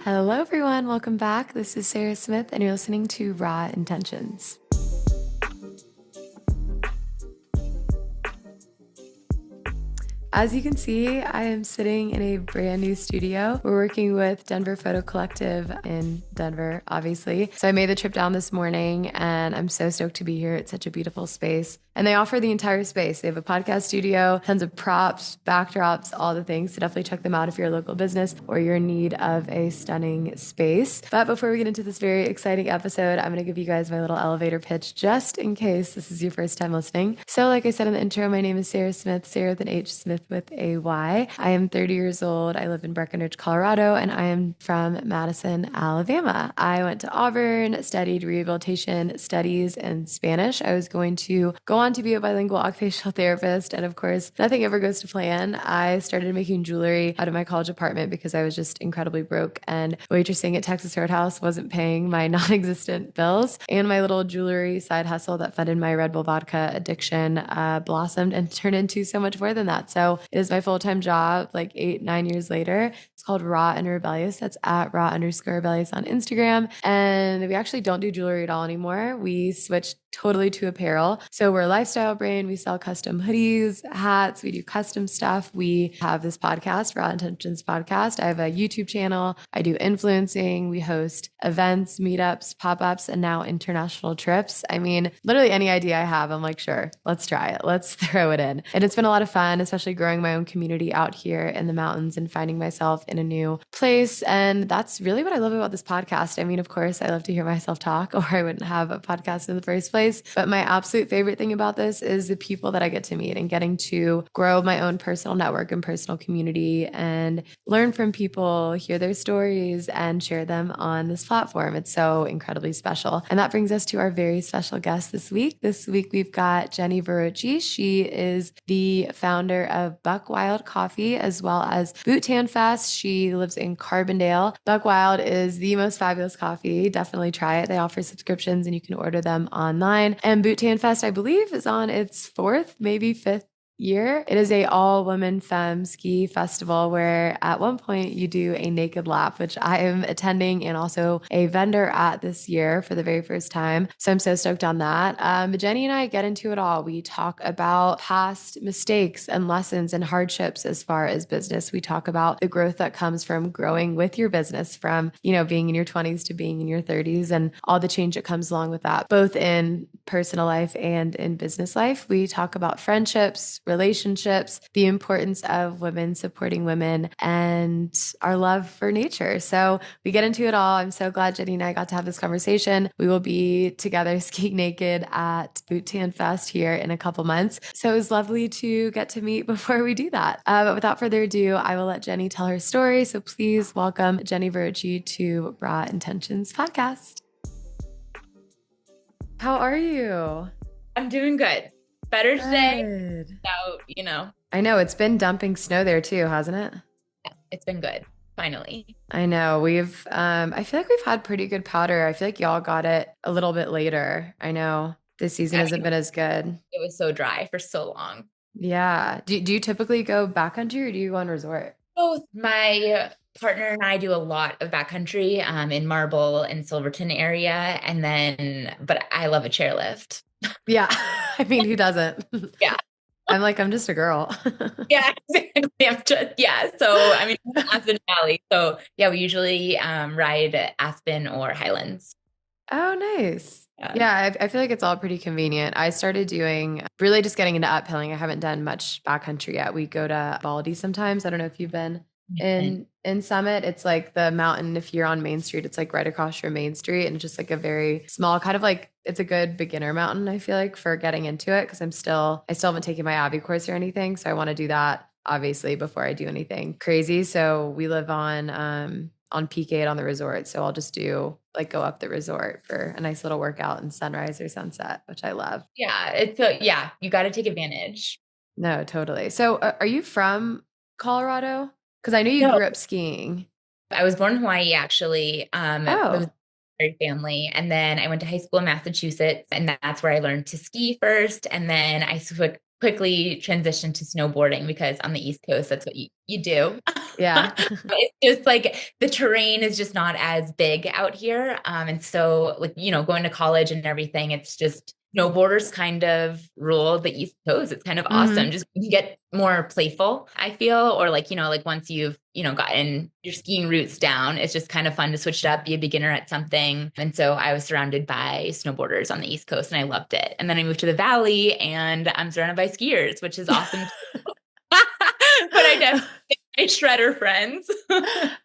Hello, everyone. Welcome back. This is Sarah Smith, and you're listening to Raw Intentions. As you can see, I am sitting in a brand new studio. We're working with Denver Photo Collective in Denver, obviously. So I made the trip down this morning and I'm so stoked to be here. It's such a beautiful space. And they offer the entire space. They have a podcast studio, tons of props, backdrops, all the things. So definitely check them out if you're a local business or you're in need of a stunning space. But before we get into this very exciting episode, I'm going to give you guys my little elevator pitch just in case this is your first time listening. So like I said in the intro, my name is Sarah Smith, Sarah with an H, Smith with a Y. I am 30 years old. I live in Breckenridge, Colorado, and I am from Madison, Alabama. I went to Auburn, studied rehabilitation studies and Spanish. I was going to go on to be a bilingual occupational therapist, and of course, nothing ever goes to plan. I started making jewelry out of my college apartment because I was just incredibly broke, and waitressing at Texas Roadhouse wasn't paying my non-existent bills, and my little jewelry side hustle that funded my Red Bull vodka addiction blossomed and turned into so much more than that. So it is my full-time job, like 8-9 years later. It's called Raw and Rebellious. That's at raw_rebellious on Instagram. And we actually don't do jewelry at all anymore. We switched totally to apparel. So we're a lifestyle brand. We sell custom hoodies, hats. We do custom stuff. We have this podcast, Raw Intentions Podcast. I have a YouTube channel. I do influencing. We host events, meetups, pop-ups, and now international trips. I mean, literally any idea I have, I'm like, sure, let's try it. Let's throw it in. And it's been a lot of fun, especially growing my own community out here in the mountains and finding myself in a new place. And that's really what I love about this podcast. I mean, of course, I love to hear myself talk, or I wouldn't have a podcast in the first place. But my absolute favorite thing about this is the people that I get to meet and getting to grow my own personal network and personal community and learn from people, hear their stories, and share them on this platform. It's so incredibly special. And that brings us to our very special guest this week. This week, we've got Jenny Verrochi. She is the founder of Buck Wild Coffee, as well as Boot Tan Fest. She lives in Carbondale. Buck Wild is the most fabulous coffee. Definitely try it. They offer subscriptions and you can order them online. And Boot Tan Fest, I believe, is on its fourth, maybe fifth year. It is a all-women femme ski festival where at one point you do a naked lap, which I am attending and also a vendor at this year for the very first time. So I'm so stoked on that. Jenny and I get into it all. We talk about past mistakes and lessons and hardships as far as business. We talk about the growth that comes from growing with your business, from, being in your 20s to being in your 30s and all the change that comes along with that, both in personal life and in business life. We talk about friendships, relationships, the importance of women supporting women, and our love for nature. So we get into it all. I'm so glad Jenny and I got to have this conversation. We will be together skiing naked at Boot Tan Fest here in a couple months. So it was lovely to get to meet before we do that. But without further ado, I will let Jenny tell her story. So please welcome Jenny Verrochi to Raw Intentions Podcast. How are you? I'm doing good. Better today. Good. So, I know it's been dumping snow there too, hasn't it? Yeah, it's been good. Finally. I know we've, I feel like we've had pretty good powder. I feel like y'all got it a little bit later. I know this season hasn't been as good. It was so dry for so long. Yeah. Do you typically go backcountry or do you go on resort? Both. My partner and I do a lot of backcountry in Marble and Silverton area. But I love a chairlift. Yeah. I mean, who doesn't? Yeah. I'm just a girl. Yeah, exactly. So, Aspen Valley. So yeah, we usually ride Aspen or Highlands. Oh, nice. Yeah, I feel like it's all pretty convenient. I started really just getting into uphilling. I haven't done much backcountry yet. We go to Baldy sometimes. I don't know if you've been in Summit. It's like the mountain. If you're on Main Street, it's like right across from Main Street, and it's just like a very small kind of like, it's a good beginner mountain, I feel like, for getting into it, because I still haven't taken my avid course or anything. So I want to do that obviously before I do anything crazy. So we live on Peak 8 on the resort. So I'll just go up the resort for a nice little workout and sunrise or sunset, which I love. Yeah, you got to take advantage. No, totally. So are you from Colorado? Because I know you grew up skiing. I was born in Hawaii, actually. military family. And then I went to high school in Massachusetts, and that's where I learned to ski first. And then I quickly transitioned to snowboarding because on the East Coast, that's what you do. Yeah. It's just like the terrain is just not as big out here. And so, like, going to college and everything, it's just snowboarders kind of rule the East Coast. It's kind of awesome. Just you get more playful, I feel, or like, like once you've, gotten your skiing roots down, it's just kind of fun to switch it up, be a beginner at something. And so I was surrounded by snowboarders on the East Coast and I loved it. And then I moved to the Valley and I'm surrounded by skiers, which is awesome. But I definitely my shredder friends.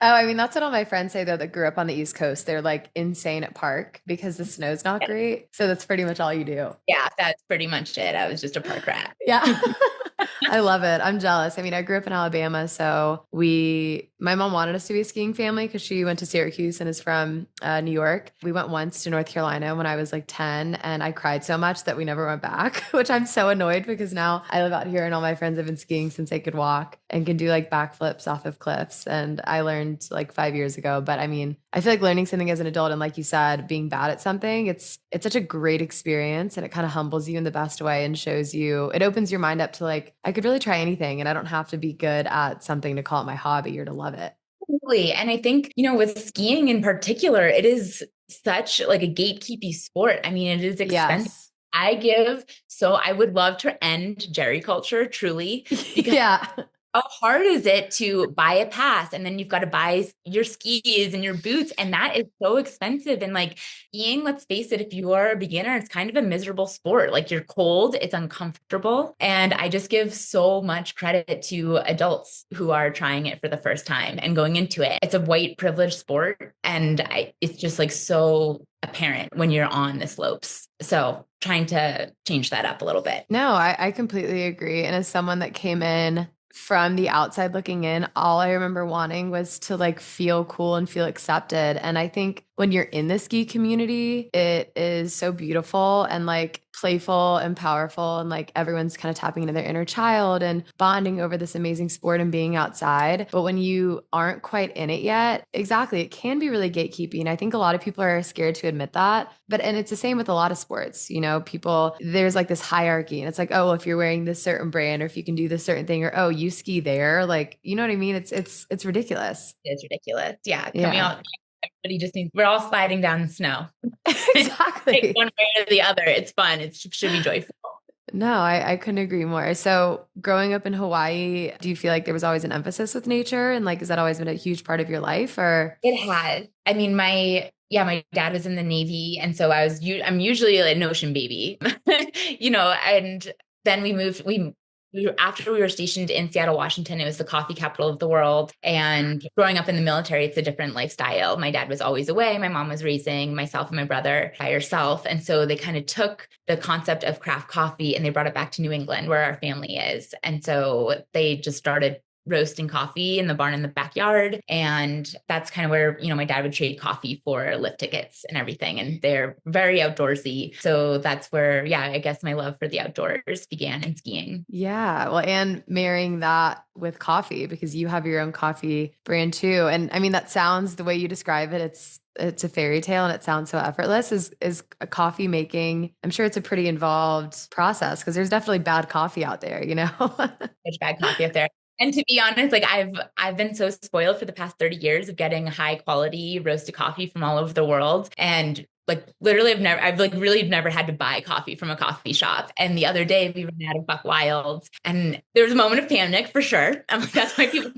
I mean, that's what all my friends say though that grew up on the East Coast. They're like insane at park because the snow's not great. So that's pretty much all you do. Yeah, that's pretty much it. I was just a park rat. Yeah. I love it. I'm jealous. I mean, I grew up in Alabama, so my mom wanted us to be a skiing family because she went to Syracuse and is from New York. We went once to North Carolina when I was like 10, and I cried so much that we never went back, which I'm so annoyed because now I live out here and all my friends have been skiing since they could walk and can do like backflips off of cliffs. And I learned like 5 years ago. But I mean, I feel like learning something as an adult and like you said, being bad at something, it's such a great experience and it kind of humbles you in the best way and shows you, it opens your mind up to like, I could really try anything and I don't have to be good at something to call it my hobby or to love it. Absolutely. And I think, with skiing in particular, it is such like a gatekeepy sport. I mean, it is expensive. Yes. I would love to end Jerry culture truly. Because yeah. how hard is it to buy a pass and then you've got to buy your skis and your boots, and that is so expensive. And like skiing, let's face it, if you are a beginner, it's kind of a miserable sport. Like you're cold, it's uncomfortable. And I just give so much credit to adults who are trying it for the first time and going into it. It's a white privileged sport, and it's just like so apparent when you're on the slopes. So trying to change that up a little bit. No, I completely agree. And as someone that came in from the outside looking in, all I remember wanting was to like feel cool and feel accepted. And I think when you're in the ski community, it is so beautiful and like playful and powerful. And like everyone's kind of tapping into their inner child and bonding over this amazing sport and being outside. But when you aren't quite in it yet, exactly, it can be really gatekeeping. I think a lot of people are scared to admit that. And it's the same with a lot of sports, people, there's like this hierarchy and it's like, oh, well, if you're wearing this certain brand or if you can do this certain thing or, oh, you ski there, like, you know what I mean? It's ridiculous. It's ridiculous. Yeah. Coming out. Everybody just needs, we're all sliding down the snow. Exactly. One way or the other. It's fun. It should be joyful. No, I couldn't agree more. So growing up in Hawaii, do you feel like there was always an emphasis with nature? And like, has that always been a huge part of your life or? It has. I mean, my dad was in the Navy. And so I'm usually an ocean baby, and then after we were stationed in Seattle, Washington, it was the coffee capital of the world. And growing up in the military, it's a different lifestyle. My dad was always away. My mom was raising myself and my brother by herself. And so they kind of took the concept of craft coffee and they brought it back to New England where our family is. And so they just started roasting coffee in the barn in the backyard. And that's kind of where, my dad would trade coffee for lift tickets and everything. And they're very outdoorsy. So that's where, I guess my love for the outdoors began in skiing. Yeah. Well, and marrying that with coffee because you have your own coffee brand too. And I mean, that sounds, the way you describe it, it's a fairy tale and it sounds so effortless. Is a coffee making, I'm sure it's a pretty involved process because there's definitely bad coffee out there, There's bad coffee out there. And to be honest, like I've been so spoiled for the past 30 years of getting high quality roasted coffee from all over the world. And like literally I've really never had to buy coffee from a coffee shop. And the other day we ran out of Buck Wilds and there was a moment of panic for sure. I'm like, that's why people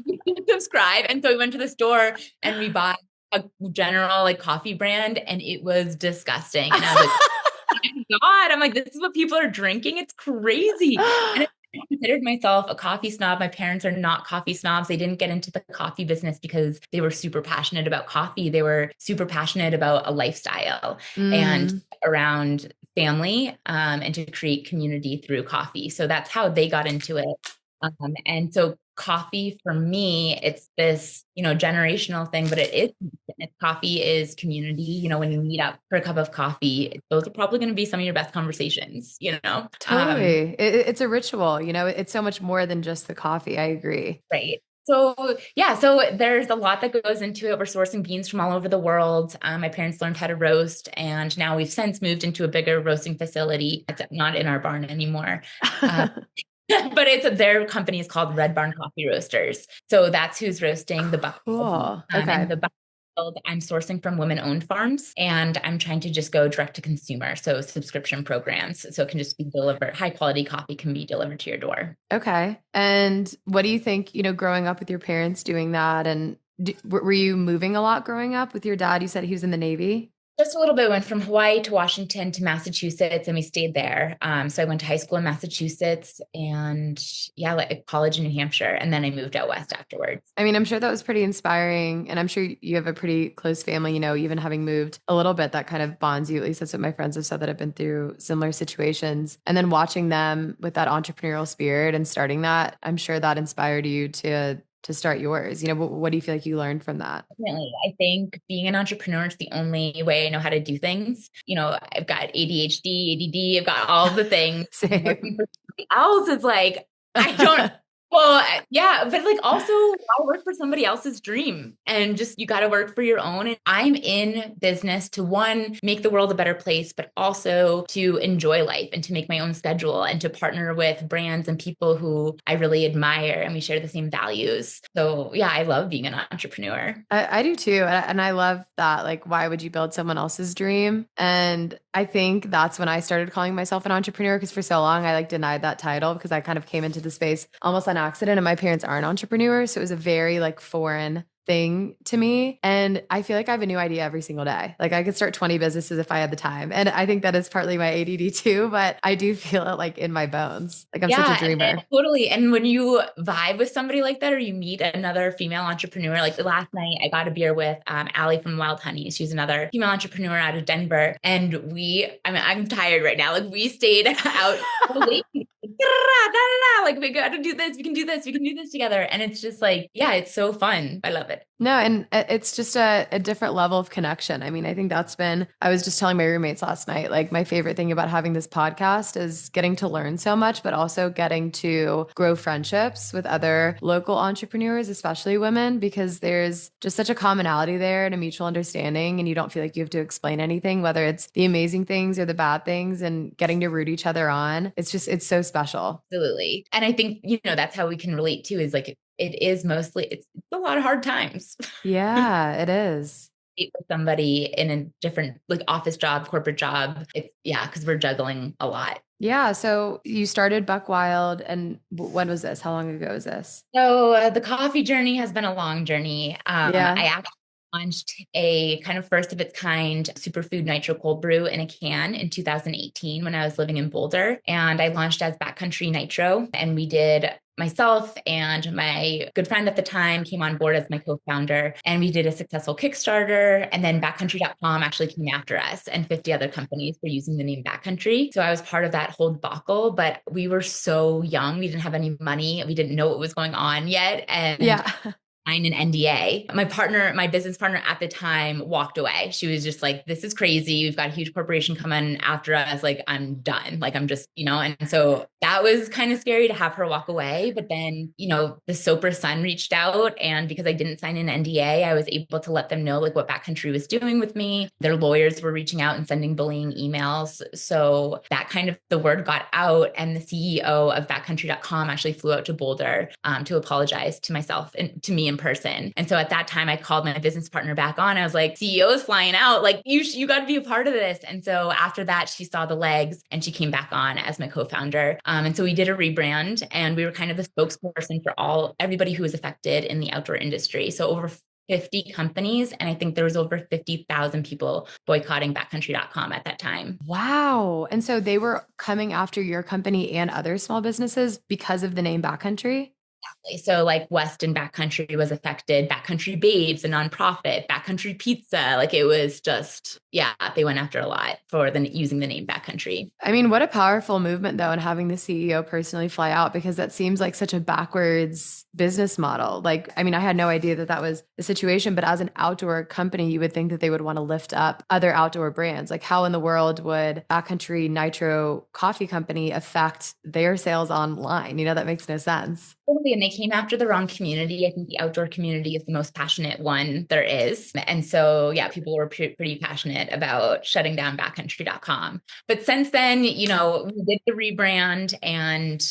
subscribe. And so we went to the store and we bought a general like coffee brand and it was disgusting. And I was like, oh my God, I'm like, this is what people are drinking. It's crazy. And I considered myself a coffee snob. My parents are not coffee snobs. They didn't get into the coffee business because they were super passionate about coffee. They were super passionate about a lifestyle and around family and to create community through coffee. So that's how they got into it. And so coffee for me, it's this, generational thing, but coffee is community. When you meet up for a cup of coffee, those are probably going to be some of your best conversations, Totally. It's a ritual, it's so much more than just the coffee. I agree. Right. So yeah, so there's a lot that goes into it. We're sourcing beans from all over the world. My parents learned how to roast, and now we've since moved into a bigger roasting facility. It's not in our barn anymore. Uh, but their company is called Red Barn Coffee Roasters. So that's who's roasting the buckfield beans. Cool. Okay. And the buckfield I'm sourcing from women-owned farms, and I'm trying to just go direct to consumer. So subscription programs. So it can just be delivered. High quality coffee can be delivered to your door. Okay. And what do you think, growing up with your parents doing that? And were you moving a lot growing up with your dad? You said he was in the Navy. Just a little bit. Went from Hawaii to Washington to Massachusetts, and we stayed there. So I went to high school in Massachusetts, and yeah, like college in New Hampshire, and then I moved out west afterwards. I mean, I'm sure that was pretty inspiring, and I'm sure you have a pretty close family. Even having moved a little bit, that kind of bonds you. At least that's what my friends have said that have been through similar situations. And then watching them with that entrepreneurial spirit and starting that, I'm sure that inspired you to start yours. What do you feel like you learned from that? Definitely. I think being an entrepreneur is the only way I know how to do things. I've got ADHD, ADD, I've got all the things. Same. Working for somebody else is like, I don't. Well, yeah, but like also I work for somebody else's dream, and just you got to work for your own. And I'm in business to, one, make the world a better place, but also to enjoy life and to make my own schedule and to partner with brands and people who I really admire, and we share the same values. So yeah, I love being an entrepreneur. I do too. And I love that. Like, why would you build someone else's dream? And I think that's when I started calling myself an entrepreneur, because for so long I denied that title because I kind of came into the space almost on accident, and my parents aren't entrepreneurs. So it was a very foreign thing to me. And I feel like I have a new idea every single day. I could start 20 businesses if I had the time. And I think that is partly my ADD too, but I do feel it in my bones. I'm such a dreamer. Totally. And when you vibe with somebody like that, or you meet another female entrepreneur, like last night I got a beer with Allie from Wild Honey. She's another female entrepreneur out of Denver. And I'm tired right now. We stayed out late. We got to do this. We can do this. We can do this together. And it's just it's so fun. I love it. No, and it's just a different level of connection. I mean, I think I was just telling my roommates last night, my favorite thing about having this podcast is getting to learn so much, but also getting to grow friendships with other local entrepreneurs, especially women, because there's just such a commonality there and a mutual understanding. And you don't feel like you have to explain anything, whether it's the amazing things or the bad things, and getting to root each other on. It's so special. Absolutely. And I think, that's how we can relate too, is it is mostly, it's a lot of hard times. Yeah, it is. With somebody in a different office job, corporate job. Because we're juggling a lot. Yeah. So you started Buck Wild, and when was this? How long ago is this? So the coffee journey has been a long journey. Yeah. I actually launched a kind of first of its kind superfood nitro cold brew in a can in 2018 when I was living in Boulder. And I launched as Backcountry Nitro, and we did, myself and my good friend at the time came on board as my co-founder, and we did a successful Kickstarter. And then backcountry.com actually came after us, and 50 other companies were using the name Backcountry. So I was part of that whole debacle, but we were so young. We didn't have any money. We didn't know what was going on yet. And yeah. Sign an NDA. My business partner at the time walked away. She was just like, this is crazy. We've got a huge corporation coming after us. I'm done. I'm just, and so that was kind of scary to have her walk away. But then, the Sopra Sun reached out, and because I didn't sign an NDA, I was able to let them know what Backcountry was doing with me. Their lawyers were reaching out and sending bullying emails. So that kind of, the word got out, and the CEO of backcountry.com actually flew out to Boulder to apologize to myself and to me in person. And so at that time I called my business partner back on. I was like, CEO is flying out. You got to be a part of this. And so after that, she saw the legs and she came back on as my co-founder. And so we did a rebrand, and we were kind of the spokesperson for everybody who was affected in the outdoor industry. So over 50 companies. And I think there was over 50,000 people boycotting backcountry.com at that time. Wow. And so they were coming after your company and other small businesses because of the name Backcountry? Exactly. So Weston Backcountry was affected, Backcountry Babes, a nonprofit, Backcountry Pizza. It was just, they went after a lot for using the name Backcountry. I mean, what a powerful movement though, and having the CEO personally fly out, because that seems like such a backwards business model. I had no idea that was the situation, but as an outdoor company, you would think that they would want to lift up other outdoor brands. How in the world would Backcountry Nitro Coffee Company affect their sales online? That makes no sense. Totally. Exactly. And they came after the wrong community. I think the outdoor community is the most passionate one there is. And so, yeah, people were pretty passionate about shutting down backcountry.com. But since then, we did the rebrand, and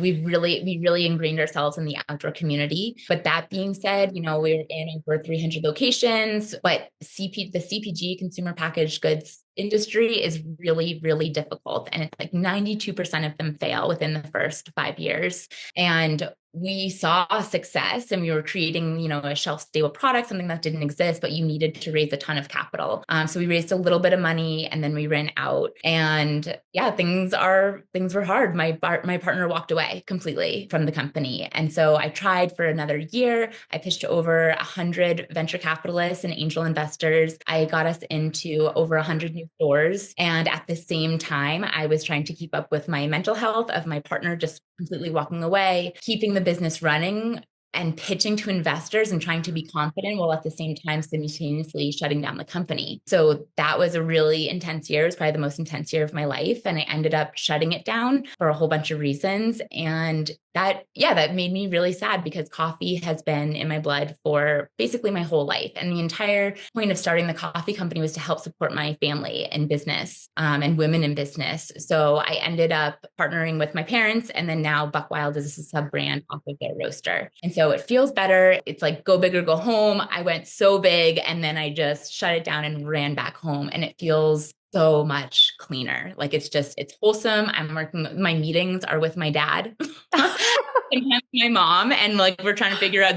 we really ingrained ourselves in the outdoor community. But that being said, we're in over 300 locations, but the CPG, consumer packaged goods industry, is really, really difficult. And it's like 92% of them fail within the first 5 years. And we saw success, and we were creating, a shelf stable product, something that didn't exist, but you needed to raise a ton of capital. So we raised a little bit of money, and then we ran out. And yeah, things were hard. My partner walked away completely from the company. And so I tried for another year. I pitched to over 100 venture capitalists and angel investors. I got us into over 100 new stores. And at the same time, I was trying to keep up with my mental health of my partner just completely walking away, keeping the business running, and pitching to investors and trying to be confident while at the same time simultaneously shutting down the company. So that was a really intense year. It was probably the most intense year of my life. And I ended up shutting it down for a whole bunch of reasons. And that made me really sad, because coffee has been in my blood for basically my whole life. And the entire point of starting the coffee company was to help support my family in business, and women in business. So I ended up partnering with my parents, and then now Buck Wild is a sub brand off of their roaster. And so it feels better. It's like go big or go home. I went so big, and then I just shut it down and ran back home. And it feels so much cleaner. Like it's wholesome. My meetings are with my dad. Sometimes my mom, and like we're trying to figure out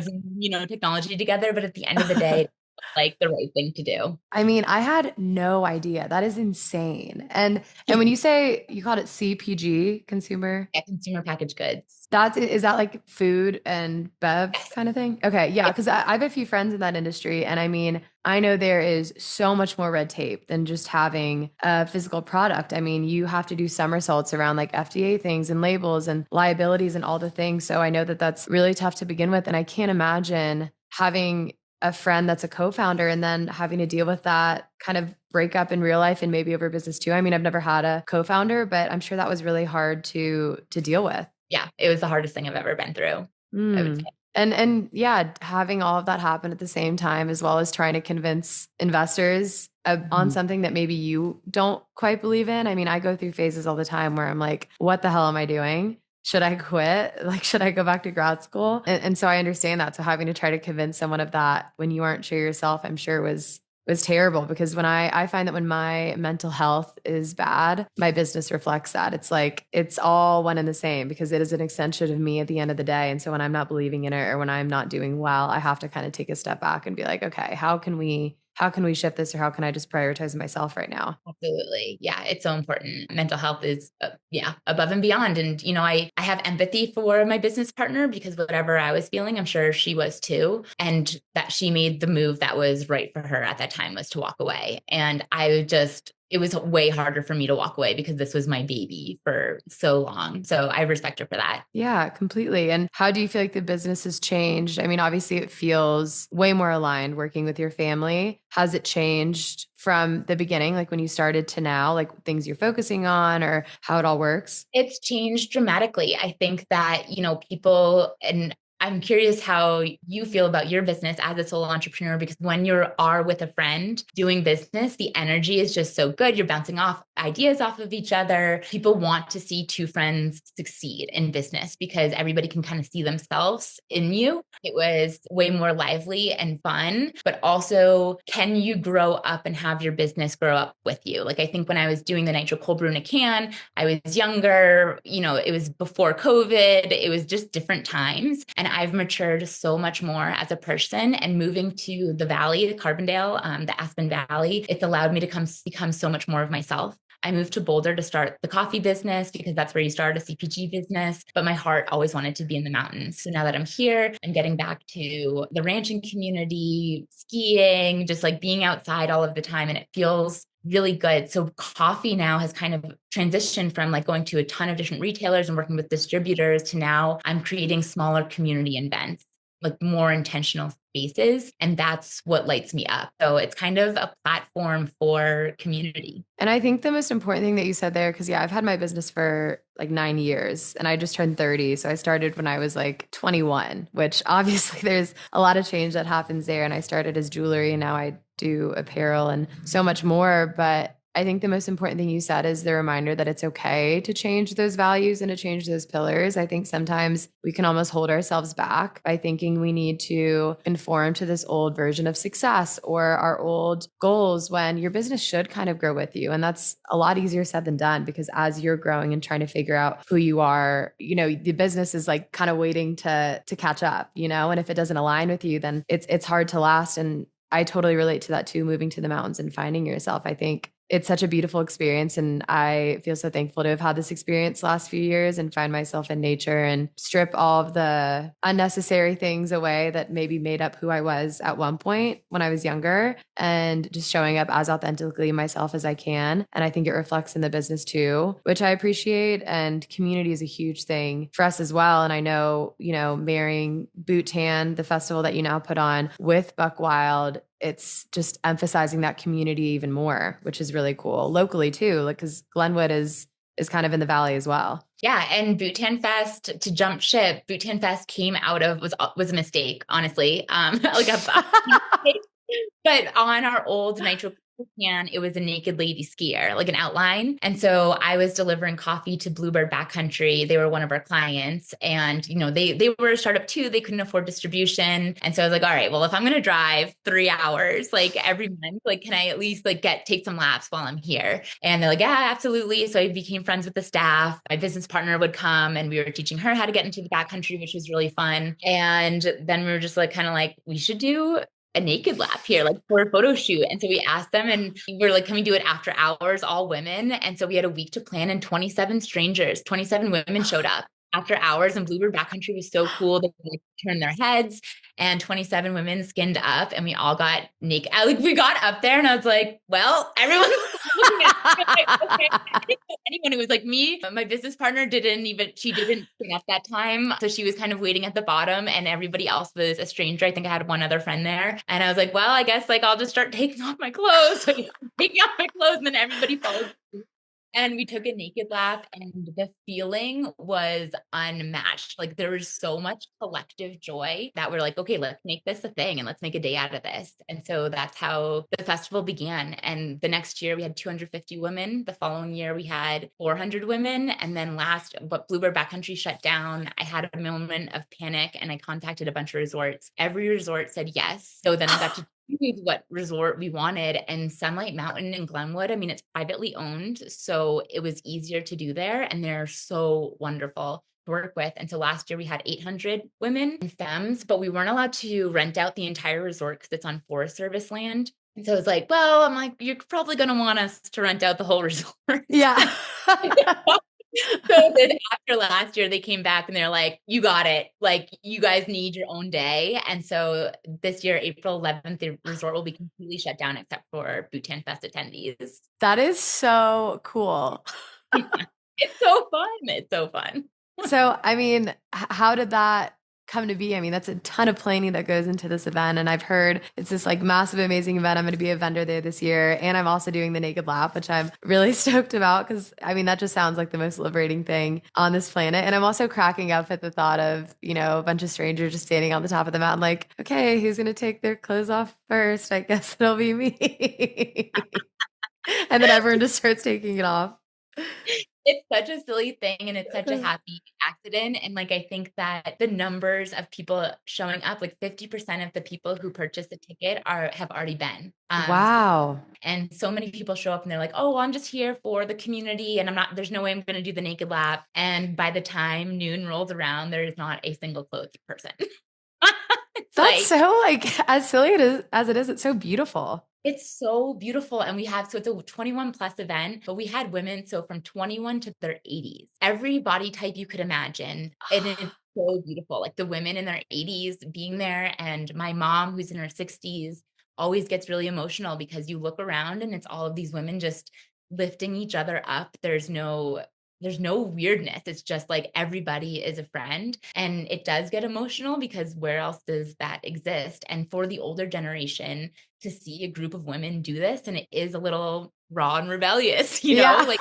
technology together, but at the end of the day, it's like the right thing to do. I mean, I had no idea. That is insane. And when you say you called it CPG, consumer packaged goods. is that like food and bev kind of thing? Okay. Yeah. Cause I have a few friends in that industry, and I mean, I know there is so much more red tape than just having a physical product. I mean, you have to do somersaults around like FDA things and labels and liabilities and all the things. So I know that that's really tough to begin with. And I can't imagine having a friend that's a co-founder and then having to deal with that kind of breakup in real life and maybe over business too. I mean, I've never had a co-founder, but I'm sure that was really hard to deal with. Yeah, it was the hardest thing I've ever been through. I would say. And yeah, having all of that happen at the same time, as well as trying to convince investors on something that maybe you don't quite believe in. I mean, I go through phases all the time where I'm like, what the hell am I doing? Should I quit? Like, should I go back to grad school? And so I understand that. So having to try to convince someone of that when you aren't sure yourself, I'm sure was terrible, because when I find that when my mental health is bad, my business reflects that. It's like, it's all one and the same, because it is an extension of me at the end of the day. And so when I'm not believing in it, or when I'm not doing well, I have to kind of take a step back and be like, okay, how can we shift this, or how can I just prioritize myself right now? Absolutely. Yeah, it's so important. Mental health is, above and beyond. And, I have empathy for my business partner, because whatever I was feeling, I'm sure she was too. And that she made the move that was right for her at that time was to walk away. And it was way harder for me to walk away, because this was my baby for so long. So I respect her for that. Yeah, completely. And how do you feel like the business has changed? I mean, obviously it feels way more aligned working with your family. Has it changed from the beginning, like when you started to now, like things you're focusing on, or how it all works? It's changed dramatically. I think that, people, and I'm curious how you feel about your business as a solo entrepreneur, because when you are with a friend doing business, the energy is just so good. You're bouncing off ideas off of each other. People want to see two friends succeed in business, because everybody can kind of see themselves in you. It was way more lively and fun, but also, can you grow up and have your business grow up with you? Like, I think when I was doing the nitro cold brew in a can, I was younger, it was before COVID, it was just different times. And I've matured so much more as a person, and moving to the valley, the Carbondale, the Aspen Valley, it's allowed me to become so much more of myself. I moved to Boulder to start the coffee business, because that's where you start a CPG business, but my heart always wanted to be in the mountains. So now that I'm here, I'm getting back to the ranching community, skiing, just like being outside all of the time. And it feels really good. So coffee now has kind of transitioned from like going to a ton of different retailers and working with distributors to now I'm creating smaller community events. like more intentional spaces. And that's what lights me up. So it's kind of a platform for community. And I think the most important thing that you said there, because yeah, I've had my business for like 9 years and I just turned 30. So I started when I was like 21, which obviously there's a lot of change that happens there. And I started as jewelry and now I do apparel and so much more. But I think the most important thing you said is the reminder that it's okay to change those values and to change those pillars. I think sometimes we can almost hold ourselves back by thinking we need to conform to this old version of success or our old goals when your business should kind of grow with you. And that's a lot easier said than done because as you're growing and trying to figure out who you are, the business is like kind of waiting to catch up, and if it doesn't align with you, then it's hard to last. And I totally relate to that too, moving to the mountains and finding yourself. I think it's such a beautiful experience. And I feel so thankful to have had this experience last few years and find myself in nature and strip all of the unnecessary things away that maybe made up who I was at one point when I was younger and just showing up as authentically myself as I can. And I think it reflects in the business too, which I appreciate. And community is a huge thing for us as well. And I know, marrying Boot Tan, the festival that you now put on with Buck Wild, it's just emphasizing that community even more, which is really cool locally too. Like, cause Glenwood is kind of in the valley as well. Yeah. And Bhutan Fest, to jump ship, Bhutan Fest came out of, was a mistake, honestly. But on our old Nitro can, it was a naked lady skier, like an outline. And so I was delivering coffee to Bluebird Backcountry. They were one of our clients and, they were a startup too. They couldn't afford distribution. And so I was like, all right, well, if I'm going to drive 3 hours, like every month, like, can I at least like take some laps while I'm here? And they're like, yeah, absolutely. So I became friends with the staff. My business partner would come and we were teaching her how to get into the backcountry, which was really fun. And then we were just like, kind of like, we should do a naked lap here, like for a photo shoot. And so we asked them and we were like, can we do it after hours, all women? And so we had a week to plan and 27 women showed up after hours, and Bluebird Backcountry was so cool. They like, turned their heads and 27 women skinned up and we all got naked. Like we got up there and I was like, well, everyone's looking at me. Like, okay. I didn't know anyone who was like me. My business partner she didn't skin up that time. So she was kind of waiting at the bottom and everybody else was a stranger. I think I had one other friend there. And I was like, well, I guess like I'll just start taking off my clothes. So taking off my clothes and then everybody followed. And we took a naked lap and the feeling was unmatched. Like there was so much collective joy that we're like, okay, let's make this a thing and let's make a day out of this. And so that's how the festival began. And the next year we had 250 women. The following year we had 400 women. And then but Bluebird Backcountry shut down. I had a moment of panic and I contacted a bunch of resorts. Every resort said yes. So then I got to choose what resort we wanted, and Sunlight Mountain in Glenwood, I mean, it's privately owned, so it was easier to do there, and they're so wonderful to work with. And so last year we had 800 women and femmes, but we weren't allowed to rent out the entire resort because it's on Forest Service land. And so I was like, well, I'm like, you're probably going to want us to rent out the whole resort. Yeah. So then after last year, they came back and they're like, you got it. Like, you guys need your own day. And so this year, April 11th, the resort will be completely shut down except for Bhutan Fest attendees. That is so cool. It's so fun. It's so fun. So, I mean, how did that come to be? I mean, that's a ton of planning that goes into this event. And I've heard it's this like massive, amazing event. I'm going to be a vendor there this year. And I'm also doing the naked lap, which I'm really stoked about because I mean, that just sounds like the most liberating thing on this planet. And I'm also cracking up at the thought of, a bunch of strangers just standing on the top of the mountain, like, okay, who's going to take their clothes off first? I guess it'll be me. And then everyone just starts taking it off. It's such a silly thing and it's such a happy accident. And like, I think that the numbers of people showing up, like 50% of the people who purchased the ticket have already been. Wow. And so many people show up and they're like, oh, well, I'm just here for the community and there's no way I'm going to do the naked lap. And by the time noon rolls around, there is not a single clothed person. That's so as silly as it is, it's so beautiful. It's so beautiful. And it's a 21 plus event, but we had women. So from 21 to their 80s, every body type you could imagine. And it's so beautiful. Like the women in their 80s being there. And my mom, who's in her 60s, always gets really emotional because you look around and it's all of these women just lifting each other up. There's no there's no weirdness. It's just like everybody is a friend. And it does get emotional because where else does that exist? And for the older generation to see a group of women do this, and it is a little raw and rebellious, Yeah. like,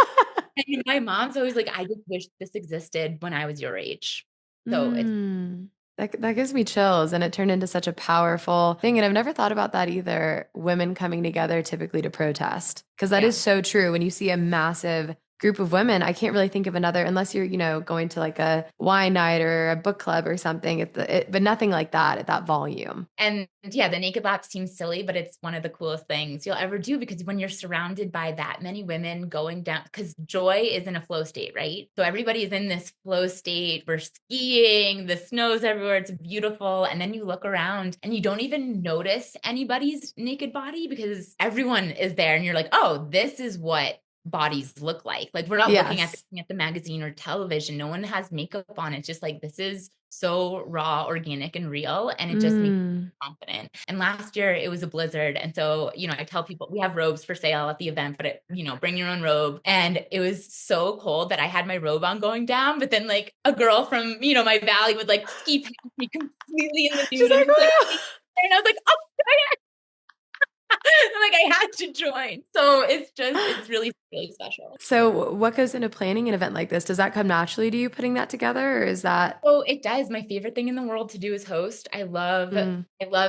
and my mom's always like, I just wish this existed when I was your age. So it's That gives me chills, and it turned into such a powerful thing. And I've never thought about that either. Women coming together typically to protest, because that yeah. is so true. When you see a massive group of women, I can't really think of another, unless you're, going to like a wine night or a book club or something, but nothing like that at that volume. And yeah, the naked lap seems silly, but it's one of the coolest things you'll ever do, because when you're surrounded by that many women going down, because joy is in a flow state, right? So everybody is in this flow state. We're skiing, the snow's everywhere. It's beautiful. And then you look around and you don't even notice anybody's naked body because everyone is there. And you're like, oh, this is what bodies look like. Like, we're not looking at the magazine or television. No one has makeup on. It's just like, this is so raw, organic, and real. And it just makes me confident. And last year it was a blizzard. And so, I tell people we have robes for sale at the event, but bring your own robe. And it was so cold that I had my robe on going down, but then like a girl from, my valley would like ski past me completely in the nude. And I was like, oh, like I had to join. So it's really, really special. So what goes into planning an event like this? Does that come naturally to you, putting that together, or is that? Oh, it does. My favorite thing in the world to do is host. I love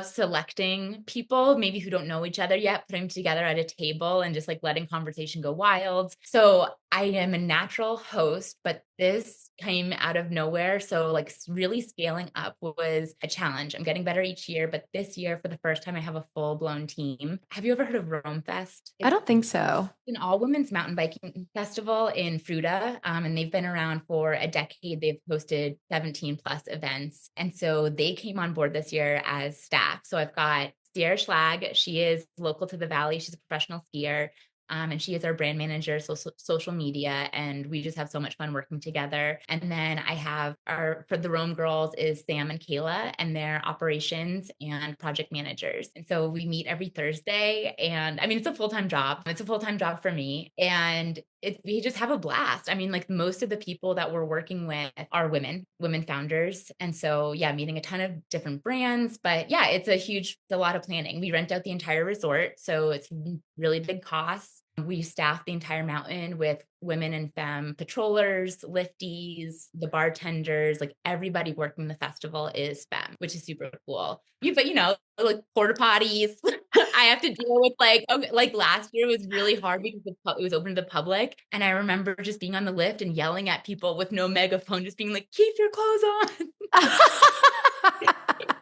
selecting people, maybe who don't know each other yet, putting them together at a table and just like letting conversation go wild. So I am a natural host, but this came out of nowhere. So like really scaling up was a challenge. I'm getting better each year, but this year for the first time, I have a full blown team. Have you ever heard of Rome Fest? I don't think so. An all women's mountain biking festival in Fruta. And they've been around for a decade. They've hosted 17 plus events. And so they came on board this year as staff. So I've got Sierra Schlag. She is local to the Valley. She's a professional skier. And she is our brand manager, social media, and we just have so much fun working together. And then I have for the Rome girls is Sam and Kayla, and they're operations and project managers. And so we meet every Thursday, and I mean, it's a full-time job. It's a full-time job for me, and we just have a blast. I mean, like most of the people that we're working with are women founders. And so, yeah, meeting a ton of different brands, but yeah, it's a lot of planning. We rent out the entire resort. So it's really big costs. We staff the entire mountain with women and femme patrollers, lifties, the bartenders, like everybody working the festival is femme, which is super cool. But like porta potties, I have to deal with like last year was really hard because it was open to the public. And I remember just being on the lift and yelling at people with no megaphone, just being like, keep your clothes on.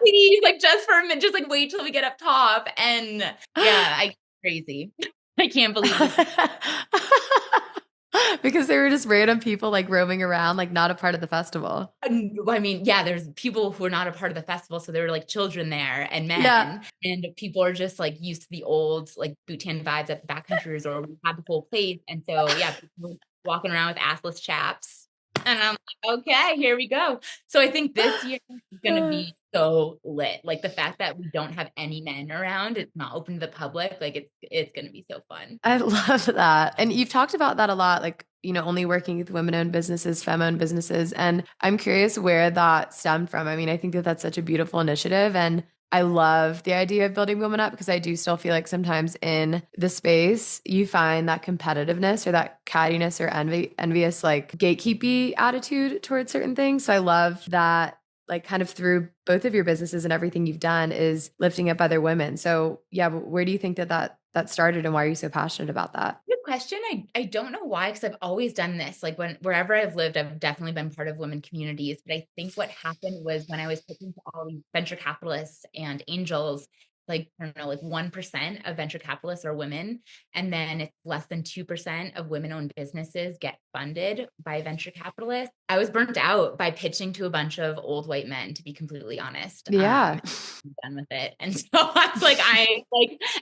Please, like just for a minute, just like wait till we get up top. And yeah, crazy. I can't believe this. Because they were just random people like roaming around, like not a part of the festival. I mean, yeah, there's people who are not a part of the festival. So there were like children there and men, and people are just like used to the old like boot tan vibes at the backcountry resort. We had the whole place. And so, yeah, people walking around with assless chaps. And I'm like, okay, here we go. So I think this year is going to be so lit. Like the fact that we don't have any men around, it's not open to the public. Like it's going to be so fun. I love that. And you've talked about that a lot, like, only working with women-owned businesses, femme-owned businesses. And I'm curious where that stemmed from. I mean, I think that that's such a beautiful initiative. And I love the idea of building women up, because I do still feel like sometimes in the space you find that competitiveness or that cattiness or envious, like gatekeepy attitude towards certain things. So I love that, like kind of through both of your businesses and everything you've done is lifting up other women. So yeah, where do you think that started, and why are you so passionate about that? Good question. I don't know why, because I've always done this. Like wherever I've lived, I've definitely been part of women communities. But I think what happened was when I was pitching to all these venture capitalists and angels, like, I don't know, like 1% of venture capitalists are women. And then it's less than 2% of women-owned businesses get funded by venture capitalists. I was burnt out by pitching to a bunch of old white men, to be completely honest. Yeah. I'm done with it. And so I was like,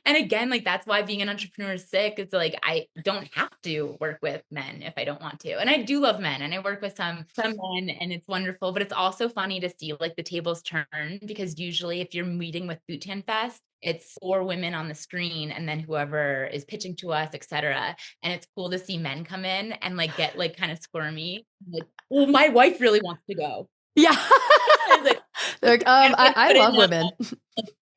and again, like that's why being an entrepreneur is sick. It's like, I don't have to work with men if I don't want to. And I do love men, and I work with some men, and it's wonderful, but it's also funny to see like the tables turn, because usually if you're meeting with Boot Tan Fest, It's 4 women on the screen and then whoever is pitching to us, etc. And it's cool to see men come in and like get like kind of squirmy. Like, well, my wife really wants to go. Yeah. It's like, They're like, I love women.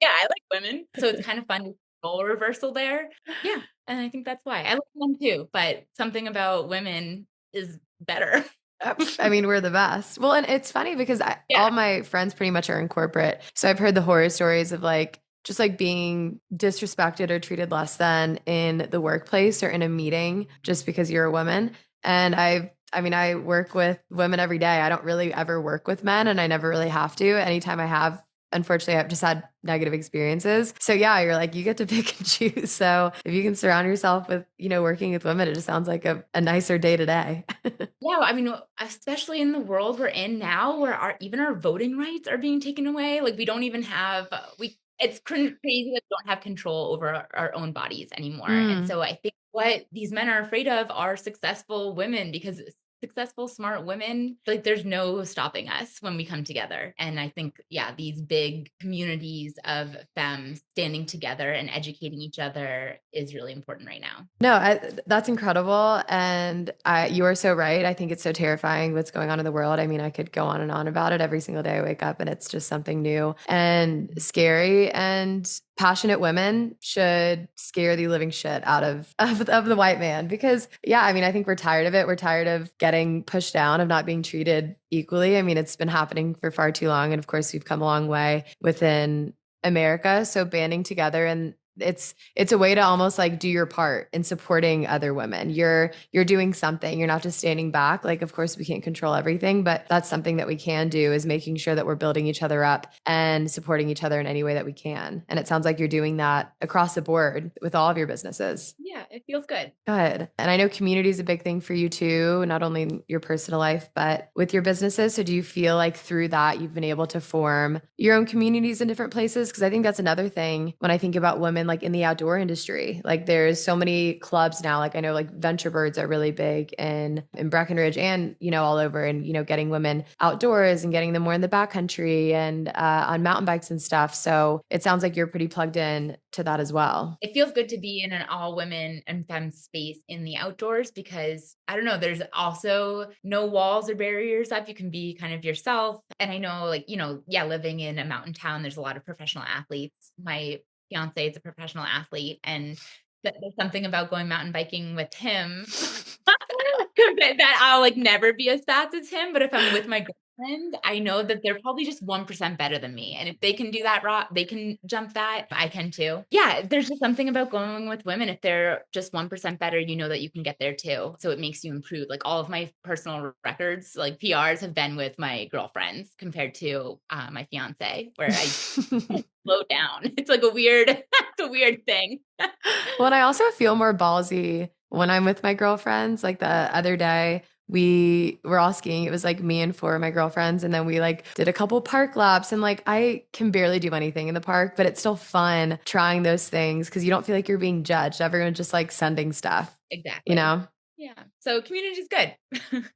Yeah, I like women. So it's kind of fun role reversal there. Yeah. And I think that's why I like them too, but something about women is better. I mean, we're the best. Well, and it's funny because all my friends pretty much are in corporate. So I've heard the horror stories of like, just like being disrespected or treated less than in the workplace or in a meeting just because you're a woman. And I work with women every day. I don't really ever work with men, and I never really have to. Anytime I have, unfortunately, I've just had negative experiences. So yeah, you're like, you get to pick and choose. So if you can surround yourself with, working with women, it just sounds like a nicer day to day. Yeah, I mean, especially in the world we're in now, where even our voting rights are being taken away. Like we don't even have it's crazy that we don't have control over our own bodies anymore. And so I think what these men are afraid of are successful women, because successful, smart women, like there's no stopping us when we come together. And I think, these big communities of femmes standing together and educating each other is really important right now. No, that's incredible. And you are so right. I think it's so terrifying what's going on in the world. I mean, I could go on and on about it every single day I wake up, and it's just something new and scary. And passionate women should scare the living shit out of the white man, because I think we're tired of it. We're tired of getting pushed down, of not being treated equally. I mean, it's been happening for far too long. And of course, we've come a long way within America. So banding together, and it's a way to almost like do your part in supporting other women. You're doing something. You're not just standing back. Like, of course, we can't control everything, but that's something that we can do, is making sure that we're building each other up and supporting each other in any way that we can. And it sounds like you're doing that across the board with all of your businesses. Yeah, it feels good. Good. And I know community is a big thing for you too, not only in your personal life, but with your businesses. So do you feel like through that you've been able to form your own communities in different places? Because I think that's another thing when I think about women like in the outdoor industry. Like there's so many clubs now. Like I know like Venture Birds are really big in Breckenridge and, all over, and, getting women outdoors and getting them more in the backcountry and on mountain bikes and stuff. So it sounds like you're pretty plugged in to that as well. It feels good to be in an all women and femme space in the outdoors, because I don't know, there's also no walls or barriers up. You can be kind of yourself. And I know living in a mountain town, there's a lot of professional athletes. My fiance is a professional athlete, and there's something about going mountain biking with him that I'll like never be as fast as him. But if I'm with my girlfriend, I know that they're probably just 1% better than me. And if they can do that they can jump that, I can too. Yeah, there's just something about going with women. If they're just 1% better, you know that you can get there too. So it makes you improve. Like all of my personal records, like PRs, have been with my girlfriends compared to my fiance, where I slow down. It's like it's a weird thing. Well, and I also feel more ballsy when I'm with my girlfriends. Like the other day, we were all skiing. It was like me and 4 of my girlfriends. And then we like did a couple park laps, and like, I can barely do anything in the park, but it's still fun trying those things because you don't feel like you're being judged. Everyone's just like sending stuff. Exactly. Yeah. So community is good.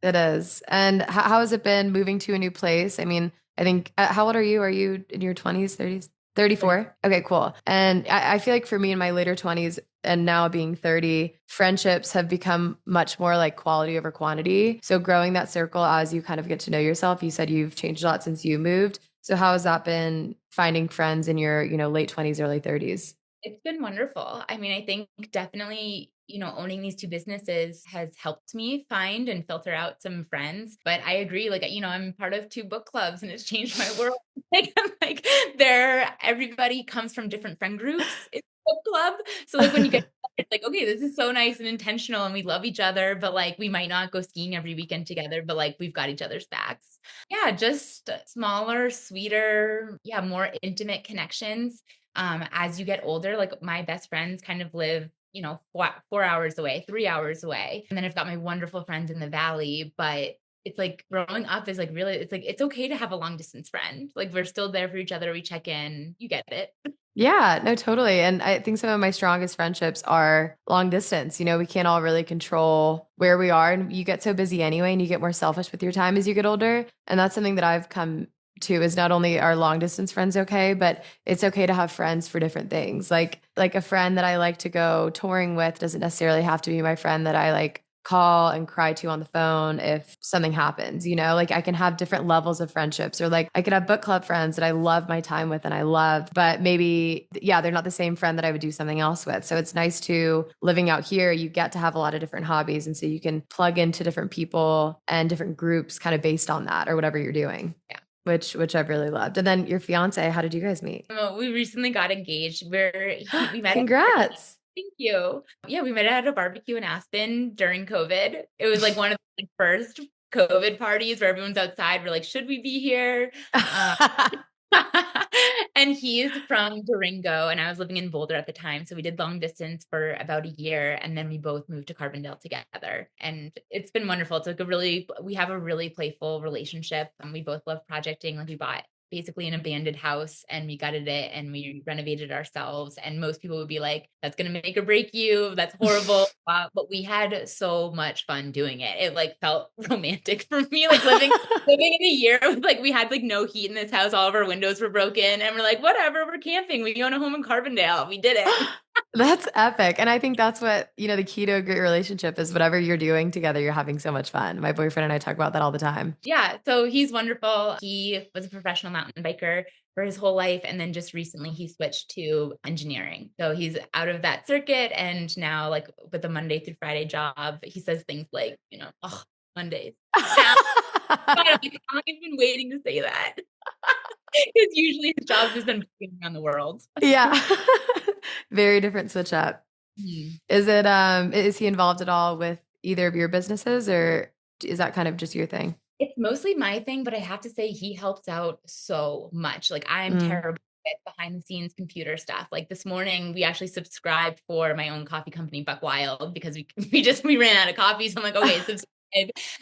It is. And how has it been moving to a new place? I mean, I think, how old are you? Are you in your 20s, 30s? 34? Okay, cool. And I feel like for me in my later 20s and now being 30, friendships have become much more like quality over quantity. So growing that circle as you kind of get to know yourself, you said you've changed a lot since you moved. So how has that been, finding friends in your, late 20s, early 30s? It's been wonderful. I mean, I think definitely, owning these 2 businesses has helped me find and filter out some friends. But I agree, like, I'm part of 2 book clubs, and it's changed my world. Everybody comes from different friend groups in the book club. So like when you get, it's like, okay, this is so nice and intentional, and we love each other, but like, we might not go skiing every weekend together, but like, we've got each other's backs. Yeah, just smaller, sweeter, more intimate connections. As you get older, like my best friends kind of live 4 hours away, 3 hours away. And then I've got my wonderful friends in the valley, but it's like growing up is like really, it's like, it's okay to have a long distance friend. Like we're still there for each other. We check in, you get it. Yeah, no, totally. And I think some of my strongest friendships are long distance. We can't all really control where we are, and you get so busy anyway, and you get more selfish with your time as you get older. And that's something that I've come too is not only are long distance friends okay, but it's okay to have friends for different things. Like a friend that I like to go touring with doesn't necessarily have to be my friend that I like call and cry to on the phone if something happens, like I can have different levels of friendships, or like I could have book club friends that I love my time with and I love, but maybe, yeah, they're not the same friend that I would do something else with. So it's nice to living out here, you get to have a lot of different hobbies. And so you can plug into different people and different groups kind of based on that or whatever you're doing. Yeah. Which I've really loved. And then your fiance, how did you guys meet? We recently got engaged. We met. Congrats. Thank you. Yeah, we met at a barbecue in Aspen during COVID. It was like one of the first COVID parties where everyone's outside. We're like, should we be here? And he's from Durango, and I was living in Boulder at the time. So we did long distance for about a year, and then we both moved to Carbondale together. And it's been wonderful. It's like we have a really playful relationship, and we both love projecting. Like we bought basically an abandoned house and we gutted it and we renovated ourselves. And most people would be like, that's going to make or break you. That's horrible. But we had so much fun doing it. It like felt romantic for me, like living in a year with like, we had like no heat in this house. All of our windows were broken and we're like, whatever, we're camping. We own a home in Carbondale. We did it. That's epic. And I think that's what, the key to a great relationship is whatever you're doing together, you're having so much fun. My boyfriend and I talk about that all the time. Yeah. So he's wonderful. He was a professional mountain biker for his whole life. And then just recently he switched to engineering. So he's out of that circuit. And now like with a Monday through Friday job, he says things like, oh, Mondays. I've been waiting to say that. Because usually his job's just been around the world. Yeah. Very different switch up. Is he involved at all with either of your businesses, or is that kind of just your thing? It's mostly my thing, but I have to say he helps out so much. Like I'm terrible at behind the scenes computer stuff. Like this morning, we actually subscribed for my own coffee company, Buck Wild, because we ran out of coffee. So I'm like, okay, subscribe.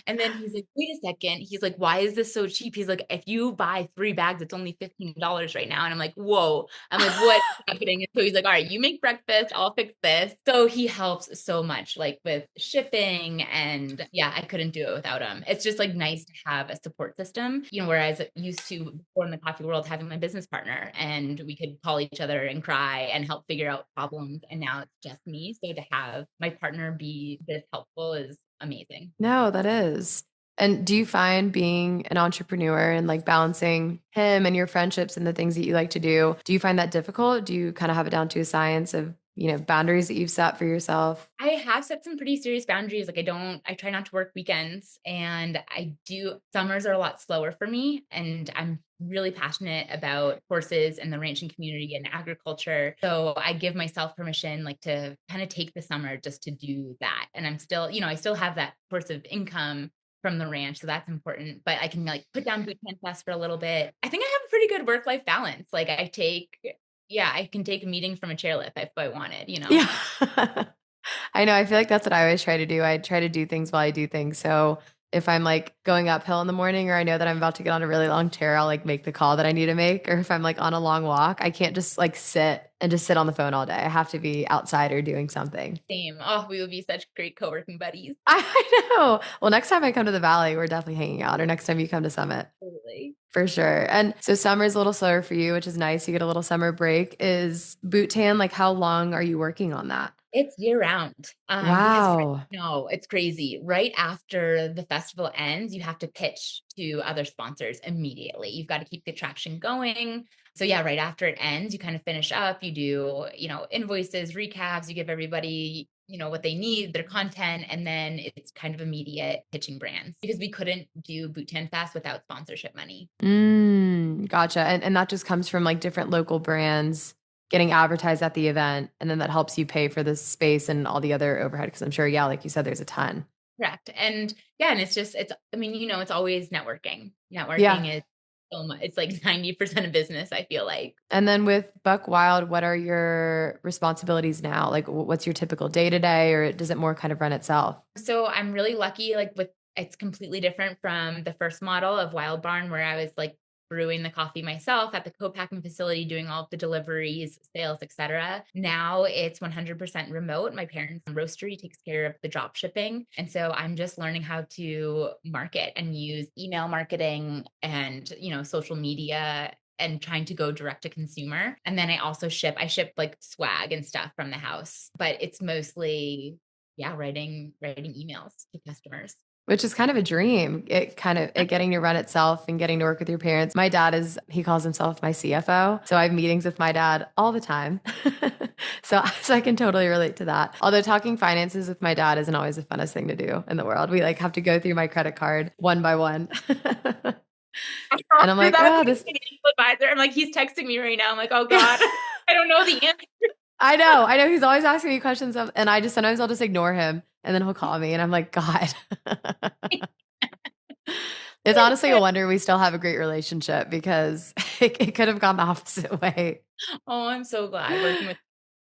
And then he's like, wait a second. He's like, why is this so cheap? He's like, if you buy 3 bags, it's only $15 right now. And I'm like, whoa. I'm like, what's happening? And so he's like, all right, you make breakfast, I'll fix this. So he helps so much, like with shipping. And yeah, I couldn't do it without him. It's just like nice to have a support system, whereas I used to before in the coffee world having my business partner and we could call each other and cry and help figure out problems. And now it's just me. So to have my partner be this helpful is amazing. No, that is. And do you find being an entrepreneur and like balancing him and your friendships and the things that you like to do you find that difficult? Do you kind of have it down to a science of, boundaries that you've set for yourself? I have set some pretty serious boundaries. Like I try not to work weekends, and summers are a lot slower for me. And I'm really passionate about horses and the ranching community and agriculture. So I give myself permission like to kind of take the summer just to do that. And I'm still, I still have that source of income from the ranch. So that's important, but I can like put down boot camp class for a little bit. I think I have a pretty good work-life balance. Like I can take a meeting from a chairlift if I wanted, Yeah. I know. I feel like that's what I always try to do. I try to do things while I do things. So if I'm like going uphill in the morning, or I know that I'm about to get on a really long chair, I'll like make the call that I need to make. Or if I'm like on a long walk, I can't just like sit on the phone all day. I have to be outside or doing something. Same. Oh, we would be such great co-working buddies. I know. Well, next time I come to the Valley, we're definitely hanging out, or next time you come to Summit. Totally. For sure. And so summer's a little slower for you, which is nice. You get a little summer break. Is boot tan, like how long are you working on that? It's year round. Wow. No, it's crazy. Right after the festival ends, you have to pitch to other sponsors immediately. You've got to keep the attraction going. So yeah, right after it ends, you kind of finish up, you do, invoices, recaps, you give everybody, what they need, their content, and then it's kind of immediate pitching brands, because we couldn't do Boot Tan Fest without sponsorship money. Gotcha. And that just comes from like different local brands getting advertised at the event, and then that helps you pay for the space and all the other overhead. Because I'm sure, yeah, like you said, there's a ton. Correct. And yeah, and it's always networking. Networking is so much. It's like 90% of business, I feel like. And then with Buck Wild, what are your responsibilities now? Like what's your typical day to day, or does it more kind of run itself? So I'm really lucky, it's completely different from the first model of Wild Barn, where I was like brewing the coffee myself at the co-packing facility, doing all of the deliveries, sales, etc. Now it's 100% remote. My parents' roastery takes care of the drop shipping. And so I'm just learning how to market and use email marketing and, social media and trying to go direct to consumer. And then I ship like swag and stuff from the house, but it's mostly, writing emails to customers. Which is kind of a dream. It getting to run itself and getting to work with your parents. My dad he calls himself my CFO. So I have meetings with my dad all the time. So I can totally relate to that. Although talking finances with my dad isn't always the funnest thing to do in the world. We have to go through my credit card one by one. And I'm like, this advisor. I'm like, he's texting me right now. I'm like, oh God, I don't know the answer. I know. He's always asking me questions and sometimes I'll just ignore him and then he'll call me and I'm like, God. It's honestly a wonder we still have a great relationship because it could have gone the opposite way. Oh, I'm so glad working with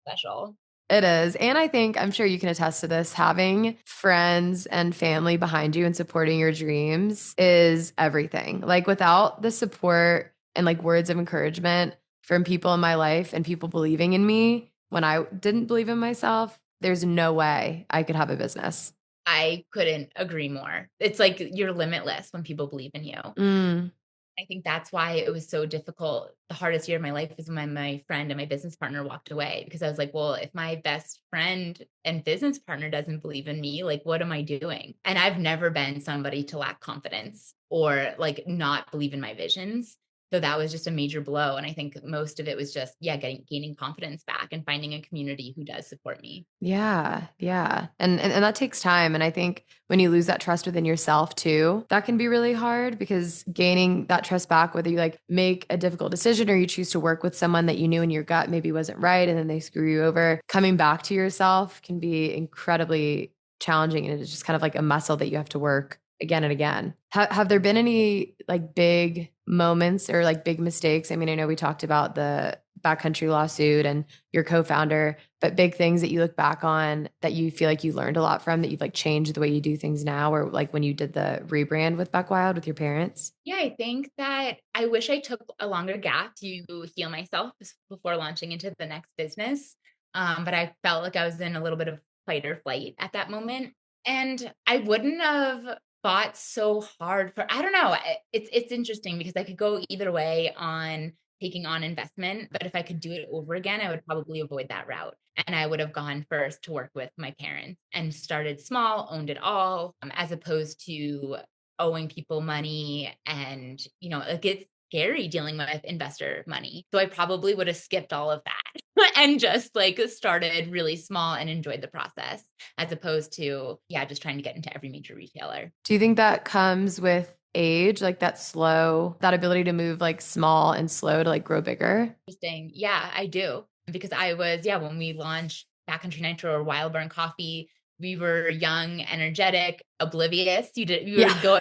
special. It is. And I'm sure you can attest to this, having friends and family behind you and supporting your dreams is everything. Without the support and words of encouragement from people in my life and people believing in me when I didn't believe in myself, there's no way I could have a business. I couldn't agree more. It's like you're limitless when people believe in you. I think that's why it was so difficult. The hardest year of my life was when my friend and my business partner walked away, because I was like, well, if my best friend and business partner doesn't believe in me, what am I doing? And I've never been somebody to lack confidence or not believe in my visions. So that was just a major blow. And I think most of it was just, gaining confidence back and finding a community who does support me. Yeah. Yeah. And that takes time. And I think when you lose that trust within yourself too, that can be really hard, because gaining that trust back, whether you make a difficult decision or you choose to work with someone that you knew in your gut maybe wasn't right, and then they screw you over, coming back to yourself can be incredibly challenging. And it's just kind of like a muscle that you have to work again and again. Have there been any big moments or big mistakes? I mean, I know we talked about the backcountry lawsuit and your co-founder, but big things that you look back on that you feel you learned a lot from, that you've changed the way you do things now, or when you did the rebrand with Buck Wild with your parents? Yeah, I think that I wish I took a longer gap to heal myself before launching into the next business. But I felt like I was in a little bit of fight or flight at that moment. And I wouldn't have fought so hard I don't know. It's interesting because I could go either way on taking on investment, but if I could do it over again, I would probably avoid that route. And I would have gone first to work with my parents and started small, owned it all, as opposed to owing people money. And, it's scary dealing with investor money. So I probably would have skipped all of that and just started really small and enjoyed the process, as opposed to, just trying to get into every major retailer. Do you think that comes with age, that ability to move small and slow to grow bigger? Interesting. Yeah, I do. Because I was, when we launched Backcountry Nitro or Wild Burn Coffee, we were young, energetic, oblivious. You would go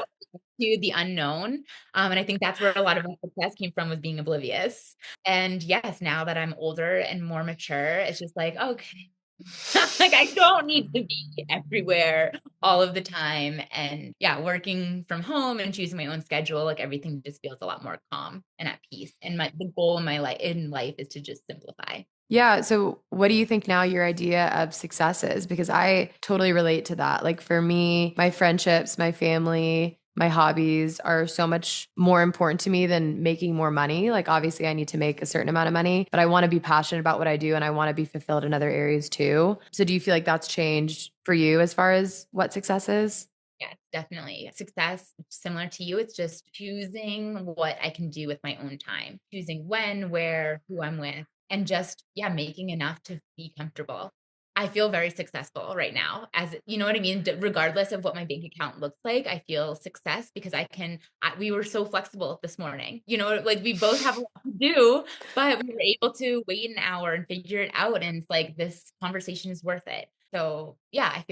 to the unknown. And I think that's where a lot of my success came from, was being oblivious. And yes, now that I'm older and more mature, it's just okay. I don't need to be everywhere all of the time. And working from home and choosing my own schedule, everything just feels a lot more calm and at peace. And the goal in my life is to just simplify. Yeah. So what do you think now your idea of success is? Because I totally relate to that. For me, my friendships, my family, my hobbies are so much more important to me than making more money. Obviously I need to make a certain amount of money, but I want to be passionate about what I do and I want to be fulfilled in other areas too. So do you feel that's changed for you as far as what success is? Yeah, definitely. Success, similar to you, it's just choosing what I can do with my own time, choosing when, where, who I'm with, and just, making enough to be comfortable. I feel very successful right now, as you know what I mean? Regardless of what my bank account looks like, I feel success because we were so flexible this morning, we both have a lot to do, but we were able to wait an hour and figure it out. And it's this conversation is worth it. So I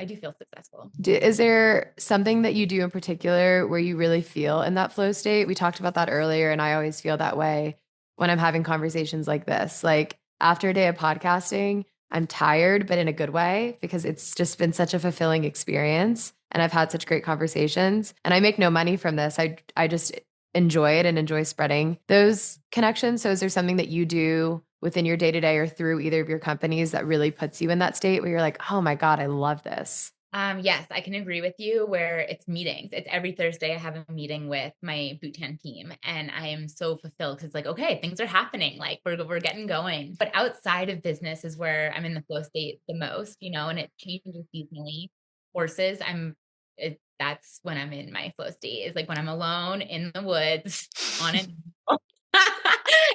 do feel successful. Is there something that you do in particular where you really feel in that flow state? We talked about that earlier, and I always feel that way when I'm having conversations like this. After a day of podcasting, I'm tired, but in a good way, because it's just been such a fulfilling experience. And I've had such great conversations, and I make no money from this. I just enjoy it and enjoy spreading those connections. So is there something that you do within your day-to-day or through either of your companies that really puts you in that state where you're like, oh my God, I love this? Yes, I can agree with you where it's meetings. It's every Thursday I have a meeting with my boot camp team and I am so fulfilled because it's like, okay, things are happening. Like we're getting going. But outside of business is where I'm in the flow state the most, and it changes seasonally. Horses, that's when I'm in my flow state is like when I'm alone in the woods on an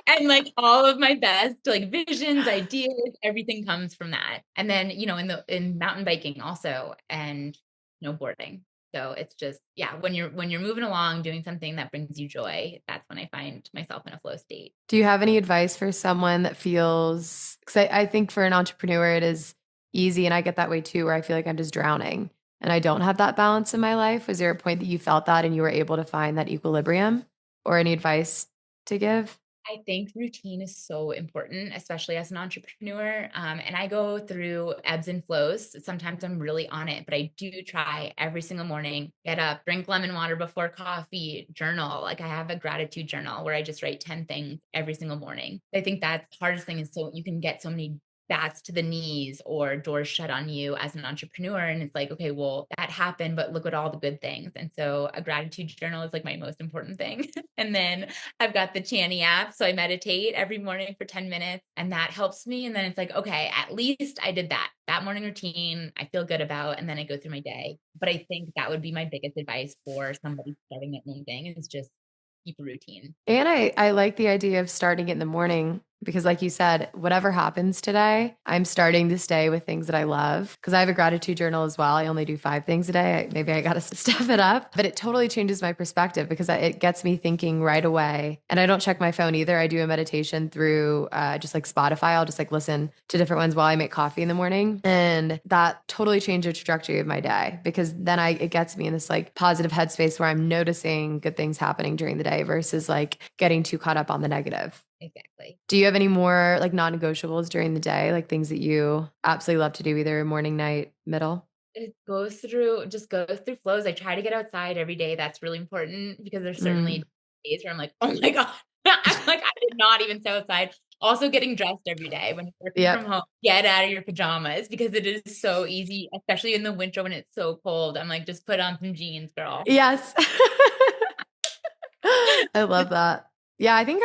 and like all of my best like visions, ideas, everything comes from that. And then, in mountain biking also and snowboarding. So it's just, yeah, when you're moving along doing something that brings you joy, that's when I find myself in a flow state. Do you have any advice for someone that feels, because I think for an entrepreneur, it is easy. And I get that way too, where I feel like I'm just drowning and I don't have that balance in my life. Was there a point that you felt that and you were able to find that equilibrium, or any advice to give? I think routine is so important, especially as an entrepreneur. And I go through ebbs and flows. Sometimes I'm really on it, but I do try every single morning, get up, drink lemon water before coffee, journal. Like I have a gratitude journal where I just write 10 things every single morning. I think that's the hardest thing is so you can get so many bats to the knees or doors shut on you as an entrepreneur. And it's like, okay, well, that happened, but look at all the good things. And so a gratitude journal is like my most important thing. And then I've got the Channy app. So I meditate every morning for 10 minutes and that helps me. And then it's like, okay, at least I did that morning routine I feel good about. And then I go through my day. But I think that would be my biggest advice for somebody starting their own thing is just keep a routine. And I like the idea of starting it in the morning because like you said, whatever happens today, I'm starting this day with things that I love because I have a gratitude journal as well. I only do 5 things a day. Maybe I got to step it up, but it totally changes my perspective because it gets me thinking right away. And I don't check my phone either. I do a meditation through just like Spotify. I'll just like listen to different ones while I make coffee in the morning. And that totally changed the trajectory of my day because then it gets me in this like positive headspace where I'm noticing good things happening during the day versus like getting too caught up on the negative. Exactly. Do you have any more like non-negotiables during the day, like things that you absolutely love to do, either morning, night, middle? It goes through flows. I try to get outside every day. That's really important because there's Mm. certainly days where I'm like, oh my God. I'm like, I did not even stay outside. Also getting dressed every day when you're working from Yep. home, get out of your pajamas because it is so easy, especially in the winter when it's so cold. I'm like, just put on some jeans, girl. Yes. I love that. Yeah, I think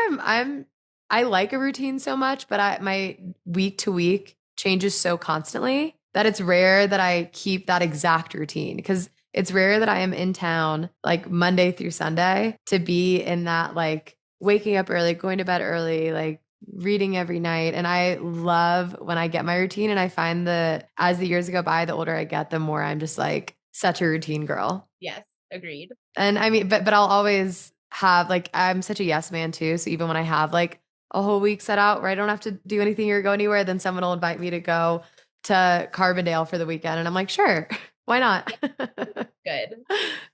I like a routine so much, but my week to week changes so constantly that it's rare that I keep that exact routine because it's rare that I am in town like Monday through Sunday to be in that like waking up early, going to bed early, like reading every night. And I love when I get my routine and I find as the years go by, the older I get, the more I'm just like such a routine girl. Yes, agreed. And I mean, but I'll always have like, I'm such a yes man too. So even when I have like a whole week set out where I don't have to do anything or go anywhere, then someone will invite me to go to Carbondale for the weekend. And I'm like, sure, why not? Good.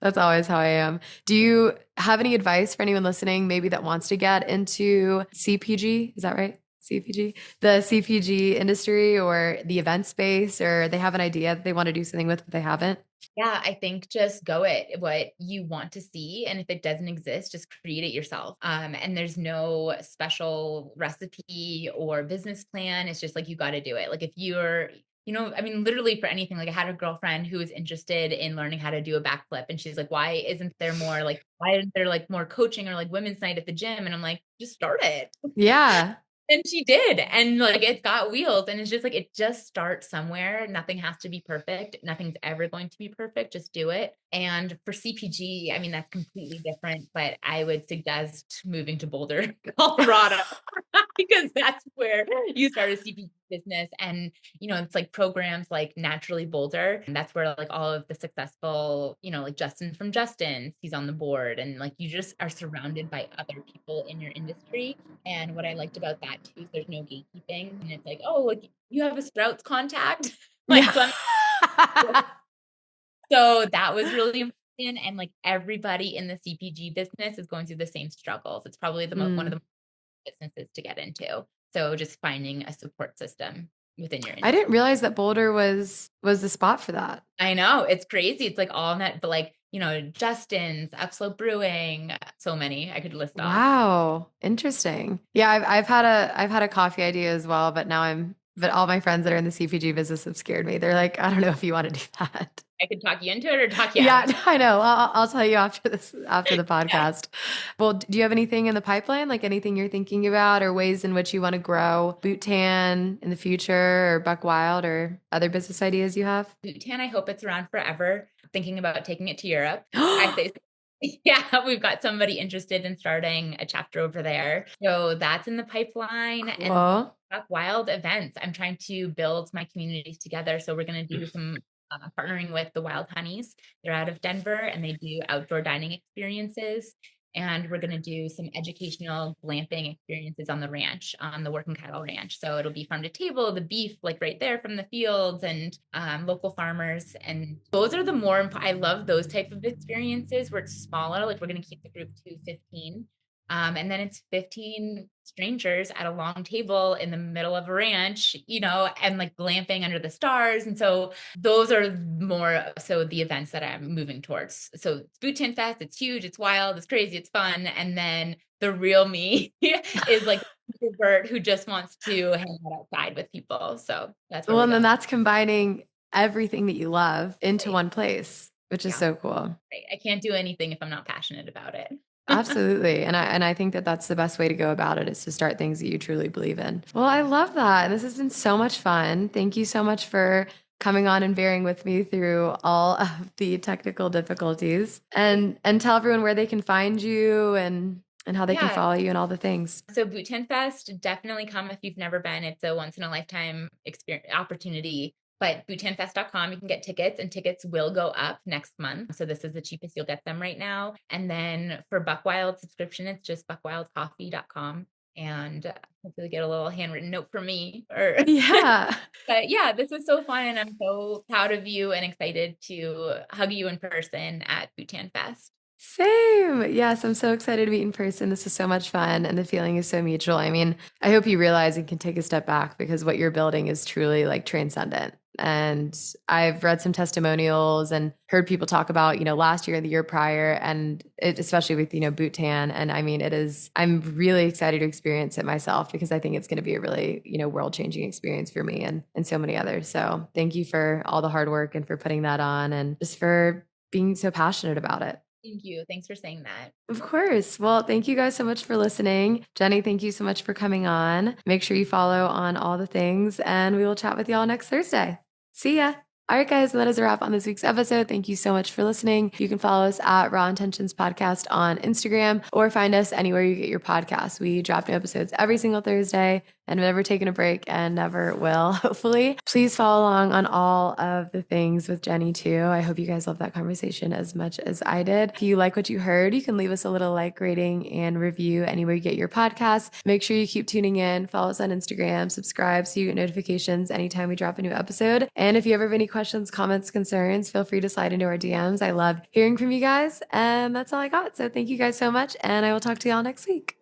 That's always how I am. Do you have any advice for anyone listening, maybe that wants to get into CPG? Is that right? CPG, the CPG industry or the event space, or they have an idea that they want to do something with, but they haven't? Yeah, I think just go it what you want to see. And if it doesn't exist, just create it yourself. And there's no special recipe or business plan. It's just like you got to do it. Like if you're, I mean, literally for anything, like I had a girlfriend who was interested in learning how to do a backflip. And she's like, why isn't there like more coaching or like women's night at the gym? And I'm like, just start it. Yeah. And she did. And like it's got wheels and it's just like it just starts somewhere. Nothing has to be perfect. Nothing's ever going to be perfect. Just do it. And for CPG, I mean, that's completely different, but I would suggest moving to Boulder, Colorado, because that's where you start a CPG business. And, it's like programs like Naturally Boulder. And that's where like all of the successful, like Justin from Justin's, he's on the board. And like you just are surrounded by other people in your industry. And what I liked about that too is there's no gatekeeping. And it's like, oh, like you have a Sprouts contact. Yeah. Like so that was really important. And like everybody in the CPG business is going through the same struggles. It's probably one of Mm. the businesses to get into. So just finding a support system within your I industry. didn't realize that Boulder was the spot for that. I know it's crazy. It's like all net, but like, Justin's, Upslope Brewing, so many I could list off. Wow. Interesting. Yeah, I've had a coffee idea as well, but all my friends that are in the CPG business have scared me. They're like, I don't know if you want to do that. I could talk you into it or talk you Yeah, out. I know. I'll tell you after the Yeah. podcast. Well, do you have anything in the pipeline, like anything you're thinking about or ways in which you want to grow Boot Tan in the future or Buck Wild or other business ideas you have? Bhutan, I hope it's around forever. Thinking about taking it to Europe. I say, yeah, we've got somebody interested in starting a chapter over there. So that's in the pipeline. And Cool. Buck Wild events. I'm trying to build my communities together. So we're going to do some partnering with the Wild Honeys. They're out of Denver and they do outdoor dining experiences. And we're going to do some educational glamping experiences on the ranch, on the Working Cattle Ranch. So it'll be farm to table, the beef, like right there from the fields, and local farmers. And those are the more, I love those type of experiences where it's smaller. Like we're going to keep the group to 15. And then it's 15 strangers at a long table in the middle of a ranch, and like glamping under the stars. And so those are more so the events that I'm moving towards. So it's Boot Tent Fest, it's huge, it's wild, it's crazy, it's fun. And then the real me is like an introvert who just wants to hang out outside with people. So that's where Well, we're and then going. that's combining everything that you love into Right. one place, which is Yeah. so cool. Right. I can't do anything if I'm not passionate about it. Absolutely. And I think that that's the best way to go about it is to start things that you truly believe in. Well, I love that. This has been so much fun. Thank you so much for coming on and bearing with me through all of the technical difficulties and tell everyone where they can find you and how they can Yeah. follow you and all the things. So Boot Tent Fest, definitely come if you've never been. It's a once in a lifetime opportunity. But boottenfest.com, you can get tickets, and tickets will go up next month. So this is the cheapest you'll get them right now. And then for Buck Wild subscription, it's just buckwildcoffee.com. And hopefully get a little handwritten note from me. Yeah. But yeah, this was so fun. And I'm so proud of you and excited to hug you in person at Boot Tent Fest. Same. Yes, I'm so excited to meet in person. This is so much fun and the feeling is so mutual. I mean, I hope you realize and can take a step back because what you're building is truly like transcendent. And I've read some testimonials and heard people talk about, last year and the year prior, and especially with, Boot Tan. And I mean, I'm really excited to experience it myself because I think it's going to be a really, world changing experience for me and so many others. So thank you for all the hard work and for putting that on and just for being so passionate about it. Thank you. Thanks for saying that. Of course. Well, thank you guys so much for listening. Jenny, thank you so much for coming on. Make sure you follow on all the things, and we will chat with y'all next Thursday. See ya. All right, guys, that is a wrap on this week's episode. Thank you so much for listening. You can follow us at Raw Intentions Podcast on Instagram or find us anywhere you get your podcasts. We drop new episodes every single Thursday and we've never taken a break and never will, hopefully. Please follow along on all of the things with Jenny too. I hope you guys loved that conversation as much as I did. If you like what you heard, you can leave us a little like rating and review anywhere you get your podcasts. Make sure you keep tuning in, follow us on Instagram, subscribe so you get notifications anytime we drop a new episode. And if you ever have any questions, comments, concerns, feel free to slide into our DMs. I love hearing from you guys. And that's all I got. So thank you guys so much. And I will talk to y'all next week.